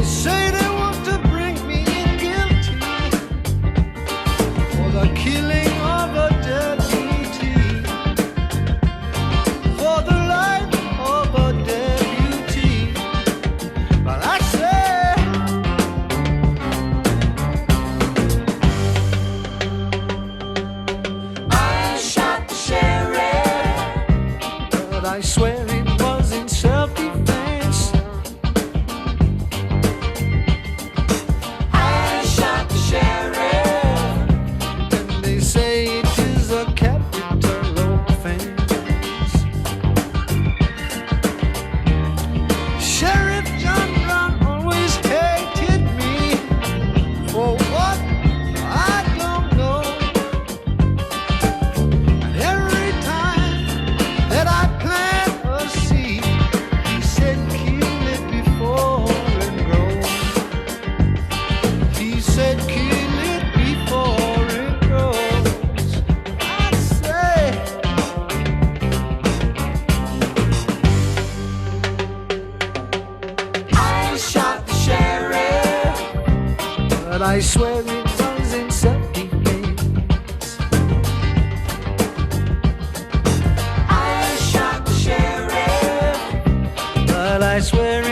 say they want to bring me in guilty for the killing of a deputy, for the life of a deputy. But I say I shot the sheriff, but I swear it was in self-defense. I shot the sheriff, and they say it is a capital offense. Sheriff John Brown always hated me for what I don't know. And every time that I plant a seed, he said, kill it before it grows. He said, kill it before it grows. I say, I shot the sheriff, but I swear it was in self-defense. I shot the sheriff, but I swear